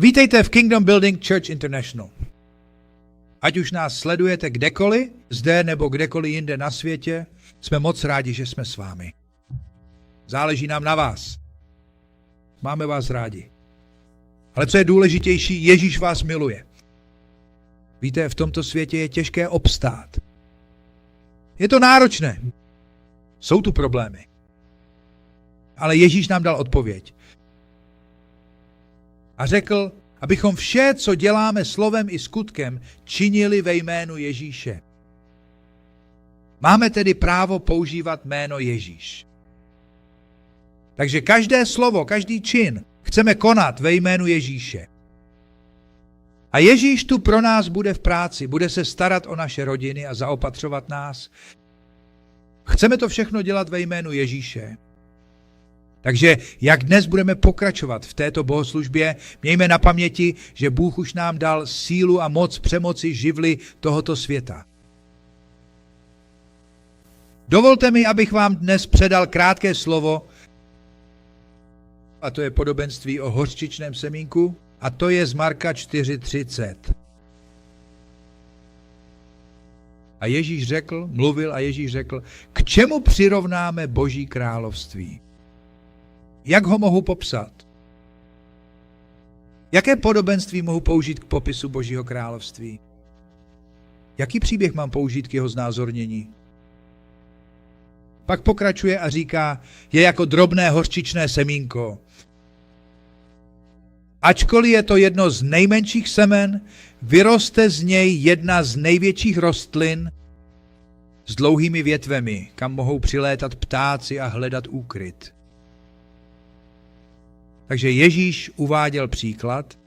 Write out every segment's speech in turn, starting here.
Vítejte v Kingdom Building Church International. Ať už nás sledujete kdekoliv, zde nebo kdekoliv jinde na světě, jsme moc rádi, že jsme s vámi. Záleží nám na vás. Máme vás rádi. Ale co je důležitější, Ježíš vás miluje. Víte, v tomto světě je těžké obstát. Je to náročné. Jsou tu problémy. Ale Ježíš nám dal odpověď. A řekl, abychom vše, co děláme slovem i skutkem, činili ve jménu Ježíše. Máme tedy právo používat jméno Ježíš. Takže každé slovo, každý čin chceme konat ve jménu Ježíše. A Ježíš tu pro nás bude v práci, bude se starat o naše rodiny a zaopatřovat nás. Chceme to všechno dělat ve jménu Ježíše. Takže jak dnes budeme pokračovat v této bohoslužbě, mějme na paměti, že Bůh už nám dal sílu a moc přemoci živly tohoto světa. Dovolte mi, abych vám dnes předal krátké slovo, a to je podobenství o hořčičném semínku, a to je z Marka 4:30. A Ježíš řekl, k čemu přirovnáme Boží království? Jak ho mohu popsat? Jaké podobenství mohu použít k popisu Božího království? Jaký příběh mám použít k jeho znázornění? Pak pokračuje a říká, je jako drobné hořčičné semínko. Ačkoliv je to jedno z nejmenších semen, vyroste z něj jedna z největších rostlin s dlouhými větvemi, kam mohou přilétat ptáci a hledat úkryt. Takže Ježíš uváděl příklad.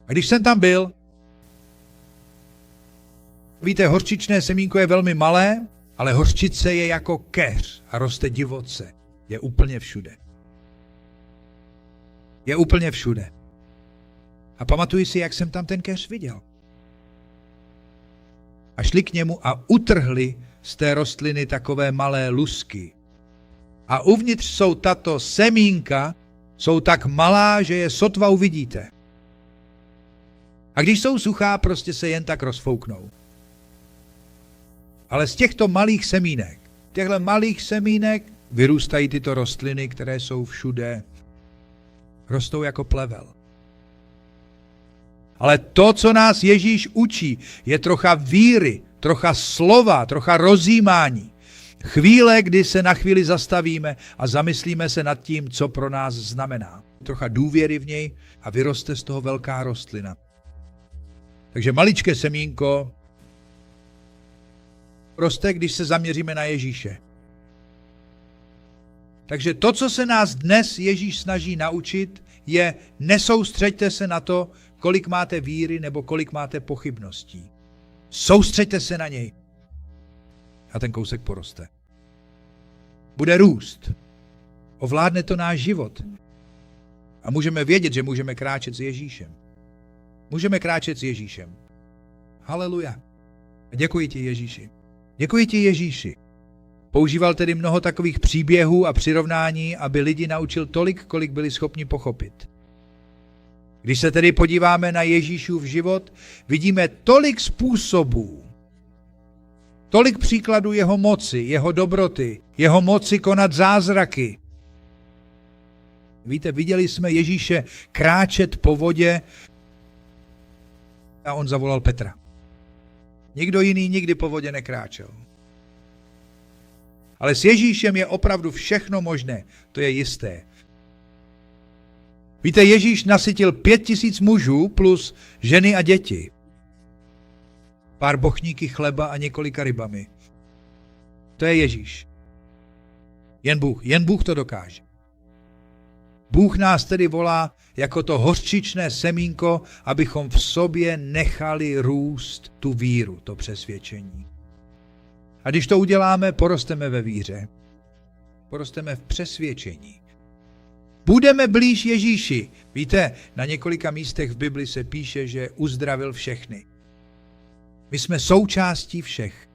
A když jsem tam byl, víte, hořčičné semínko je velmi malé, ale hořčice je jako keř a roste divoce. Je úplně všude. Je úplně všude. A pamatuji si, jak jsem tam ten keř viděl. A šli k němu a utrhli z té rostliny takové malé lusky. A uvnitř jsou tato semínka, jsou tak malá, že je sotva uvidíte. A když jsou suchá, prostě se jen tak rozfouknou. Ale z těchto malých semínek, vyrůstají tyto rostliny, které jsou všude. Rostou jako plevel. Ale to, co nás Ježíš učí, je trocha víry, trocha slova, trocha rozjímání. Chvíle, kdy se na chvíli zastavíme a zamyslíme se nad tím, co pro nás znamená. Trocha důvěry v něj a vyroste z toho velká rostlina. Takže maličké semínko roste, když se zaměříme na Ježíše. Takže to, co se nás dnes Ježíš snaží naučit, je nesoustřeďte se na to, kolik máte víry nebo kolik máte pochybností. Soustřeďte se na něj. A ten kousek poroste. Bude růst. Ovládne to náš život. A můžeme vědět, že můžeme kráčet s Ježíšem. Můžeme kráčet s Ježíšem. Haleluja. Děkuji ti, Ježíši. Děkuji ti, Ježíši. Používal tedy mnoho takových příběhů a přirovnání, aby lidi naučil tolik, kolik byli schopni pochopit. Když se tedy podíváme na Ježíšův život, vidíme tolik způsobů, tolik příkladů jeho moci, jeho dobroty, jeho moci konat zázraky. Víte, viděli jsme Ježíše kráčet po vodě a on zavolal Petra. Nikdo jiný nikdy po vodě nekráčel. Ale s Ježíšem je opravdu všechno možné, to je jisté. Víte, Ježíš nasytil 5000 mužů plus ženy a děti. Pár bochníky chleba a několika rybami. To je Ježíš. Jen Bůh to dokáže. Bůh nás tedy volá jako to hořčičné semínko, abychom v sobě nechali růst tu víru, to přesvědčení. A když to uděláme, porosteme ve víře. Porosteme v přesvědčení. Budeme blíž Ježíši. Víte, na několika místech v Bibli se píše, že uzdravil všechny. My jsme součástí všech.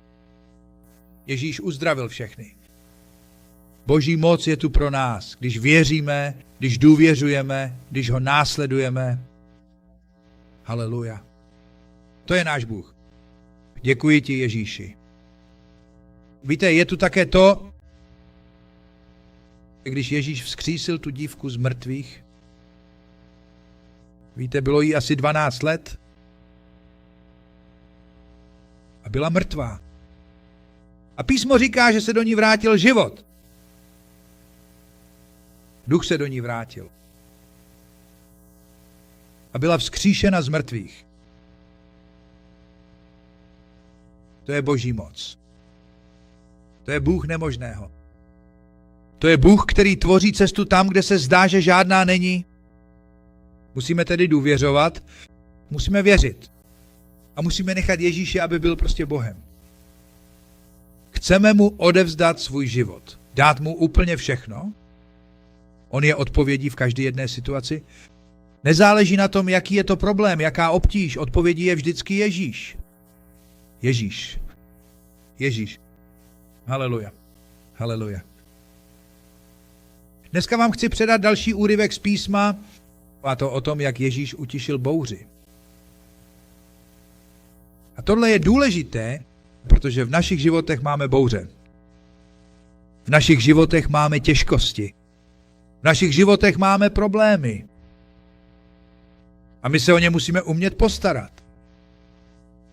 Ježíš uzdravil všechny. Boží moc je tu pro nás, když věříme, když důvěřujeme, když ho následujeme. Haleluja. To je náš Bůh. Děkuji ti, Ježíši. Víte, je tu také to, když Ježíš vzkřísil tu dívku z mrtvých. Víte, bylo jí asi 12 let a byla mrtvá. A písmo říká, že se do ní vrátil život. Duch se do ní vrátil. A byla vzkříšena z mrtvých. To je Boží moc. To je Bůh nemožného. To je Bůh, který tvoří cestu tam, kde se zdá, že žádná není. Musíme tedy důvěřovat, musíme věřit. A musíme nechat Ježíše, aby byl prostě Bohem. Chceme mu odevzdat svůj život. Dát mu úplně všechno. On je odpovědí v každé jedné situaci. Nezáleží na tom, jaký je to problém, jaká obtíž. Odpovědí je vždycky Ježíš. Ježíš. Ježíš. Haleluja. Haleluja. Dneska vám chci předat další úryvek z písma, a to o tom, jak Ježíš utišil bouři. A tohle je důležité, protože v našich životech máme bouře. V našich životech máme těžkosti. V našich životech máme problémy. A my se o ně musíme umět postarat.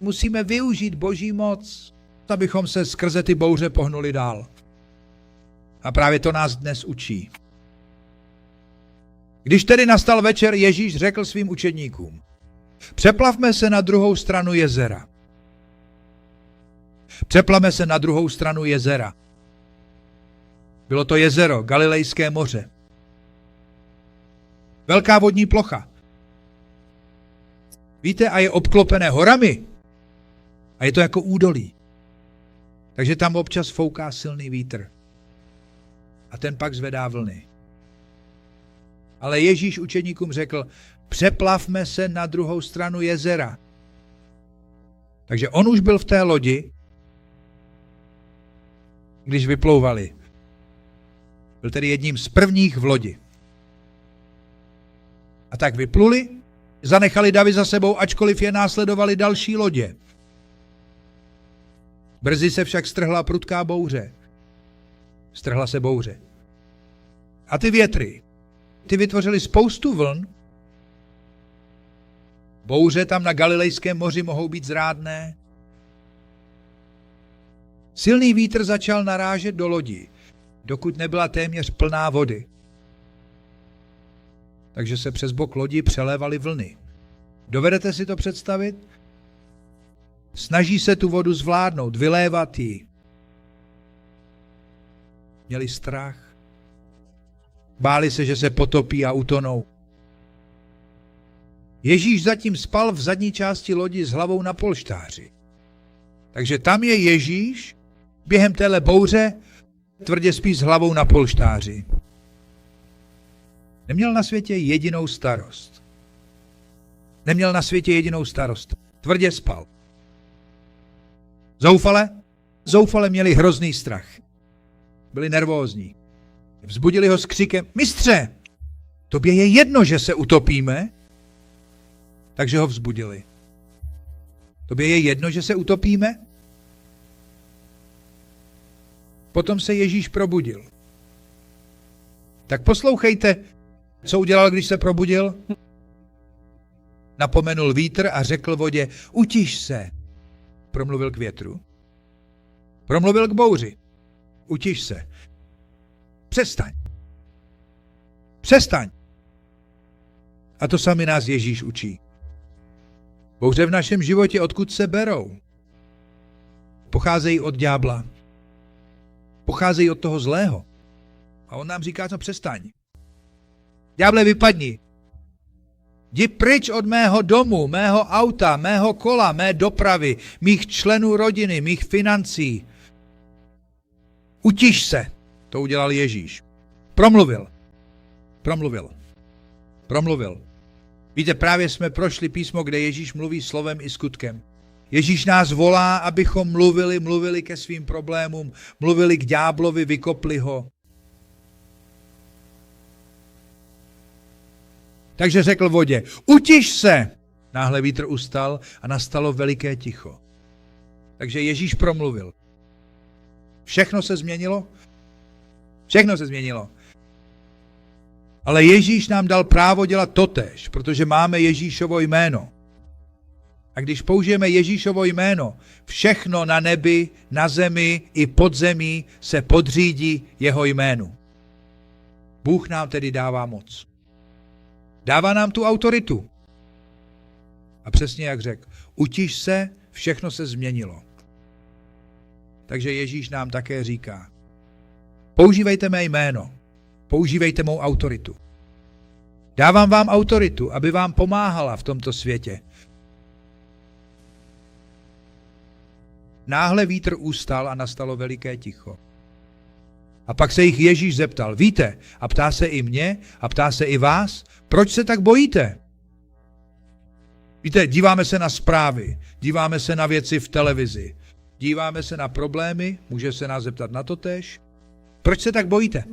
Musíme využít Boží moc, abychom se skrze ty bouře pohnuli dál. A právě to nás dnes učí. Když tedy nastal večer, Ježíš řekl svým učedníkům: přeplavme se na druhou stranu jezera. Přeplavme se na druhou stranu jezera. Bylo to jezero, Galilejské moře. Velká vodní plocha. Víte, a je obklopené horami. A je to jako údolí. Takže tam občas fouká silný vítr. A ten pak zvedá vlny. Ale Ježíš učedníkům řekl: přeplavme se na druhou stranu jezera. Takže on už byl v té lodi, když vyplouvali. Byl tedy jedním z prvních v lodi. A tak vypluli, zanechali davy za sebou, ačkoliv je následovali další lodě. Brzy se však strhla prudká bouře. Strhla se bouře. A ty větry, ty vytvořily spoustu vln. Bouře tam na Galilejském moři mohou být zrádné. Silný vítr začal narážet do lodi, dokud nebyla téměř plná vody. Takže se přes bok lodi přelévaly vlny. Dovedete si to představit? Snaží se tu vodu zvládnout, vylévat ji. Měli strach. Báli se, že se potopí a utonou. Ježíš zatím spal v zadní části lodi s hlavou na polštáři. Takže tam je Ježíš během téhle bouře tvrdě spí s hlavou na polštáři. Neměl na světě jedinou starost. Neměl na světě jedinou starost. Tvrdě spal. Zoufale měli hrozný strach. Byli nervózní. Vzbudili ho s křikem: mistře, tobě je jedno, že se utopíme? Takže ho vzbudili. Tobě je jedno, že se utopíme? Potom se Ježíš probudil. Tak poslouchejte, co udělal, když se probudil. Napomenul vítr a řekl vodě: utiš se. Promluvil k větru. Promluvil k bouři: utiš se. Přestaň. Přestaň. A to sami nás Ježíš učí. Bouře v našem životě, odkud se berou? Pocházejí od ďábla. Pocházejí od toho zlého. A on nám říká: no přestaň. Ďáble, vypadni. Jdi pryč od mého domu, mého auta, mého kola, mé dopravy, mých členů rodiny, mých financí. Utiš se. To udělal Ježíš. Promluvil. Víte, právě jsme prošli písmo, kde Ježíš mluví slovem i skutkem. Ježíš nás volá, abychom mluvili ke svým problémům, mluvili k ďáblovi, vykopli ho. Takže řekl vodě, utiš se. Náhle vítr ustal a nastalo veliké ticho. Takže Ježíš promluvil. Všechno se změnilo? Všechno se změnilo. Ale Ježíš nám dal právo dělat totéž, protože máme Ježíšovo jméno. A když použijeme Ježíšovo jméno, všechno na nebi, na zemi i pod zemí se podřídí jeho jménu. Bůh nám tedy dává moc. Dává nám tu autoritu. A přesně jak řekl, utiš se, všechno se změnilo. Takže Ježíš nám také říká, používejte mé jméno, používejte mou autoritu. Dávám vám autoritu, aby vám pomáhala v tomto světě. Náhle vítr ustal a nastalo veliké ticho. A pak se jich Ježíš zeptal, víte, a ptá se i mě, a ptá se i vás, proč se tak bojíte? Víte, díváme se na zprávy, díváme se na věci v televizi, díváme se na problémy, může se nás zeptat na to též. Proč se tak bojíte?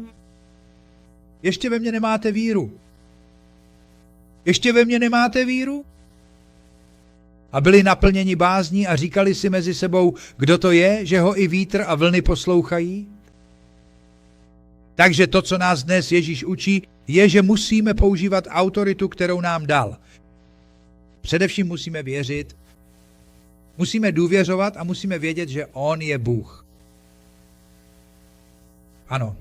Ještě ve mně nemáte víru. Ještě ve mně nemáte víru? A byli naplněni bázní a říkali si mezi sebou, kdo to je, že ho i vítr a vlny poslouchají? Takže to, co nás dnes Ježíš učí, je, že musíme používat autoritu, kterou nám dal. Především musíme věřit, musíme důvěřovat a musíme vědět, že on je Bůh. Ano.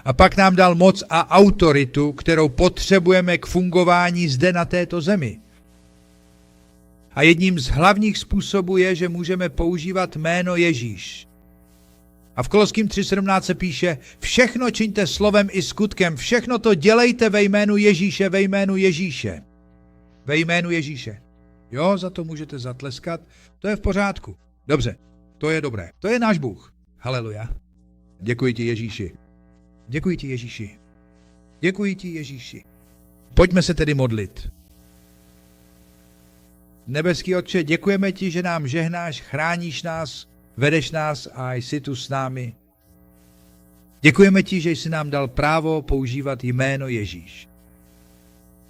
A pak nám dal moc a autoritu, kterou potřebujeme k fungování zde na této zemi. A jedním z hlavních způsobů je, že můžeme používat jméno Ježíš. A v Koloským 3.17 se píše, všechno čiňte slovem i skutkem, všechno to dělejte ve jménu Ježíše, ve jménu Ježíše. Ve jménu Ježíše. Jo, za to můžete zatleskat, to je v pořádku. Dobře, to je dobré, to je náš Bůh. Haleluja. Děkuji ti Ježíši. Děkuji ti Ježíši. Děkuji ti Ježíši. Pojďme se tedy modlit. Nebeský Otče, děkujeme ti, že nám žehnáš, chráníš nás, vedeš nás a jsi tu s námi. Děkujeme ti, že jsi nám dal právo používat jméno Ježíš.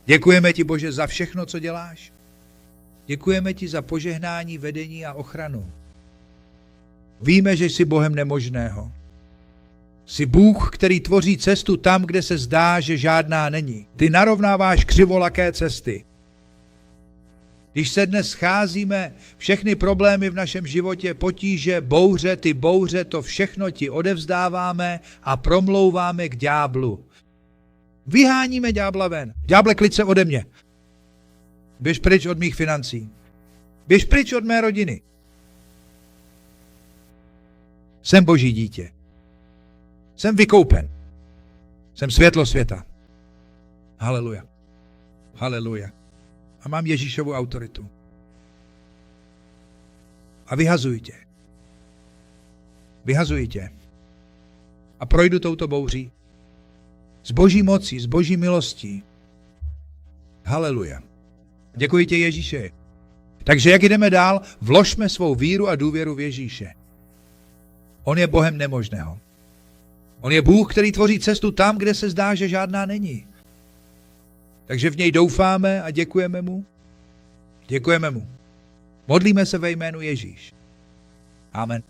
Děkujeme ti, Bože, za všechno, co děláš. Děkujeme ti za požehnání, vedení a ochranu. Víme, že jsi Bohem nemožného. Jsi Bůh, který tvoří cestu tam, kde se zdá, že žádná není. Ty narovnáváš křivolaké cesty. Když se dnes scházíme, všechny problémy v našem životě, potíže, bouře, ty bouře, to všechno ti odevzdáváme a promlouváme k ďáblu. Vyháníme ďábla ven. Ďáble, klid se ode mě. Běž pryč od mých financí. Běž pryč od mé rodiny. Jsem Boží dítě. Jsem vykoupen. Jsem světlo světa. Haleluja. Haleluja. A mám Ježíšovu autoritu. A vyhazuji tě. Vyhazuji tě. A projdu touto bouří. S Boží mocí, s Boží milostí. Haleluja. Děkuji tě, Ježíše. Takže jak jdeme dál, vložme svou víru a důvěru v Ježíše. On je Bohem nemožného. On je Bůh, který tvoří cestu tam, kde se zdá, že žádná není. Takže v něj doufáme a děkujeme mu. Děkujeme mu. Modlíme se ve jménu Ježíš. Amen.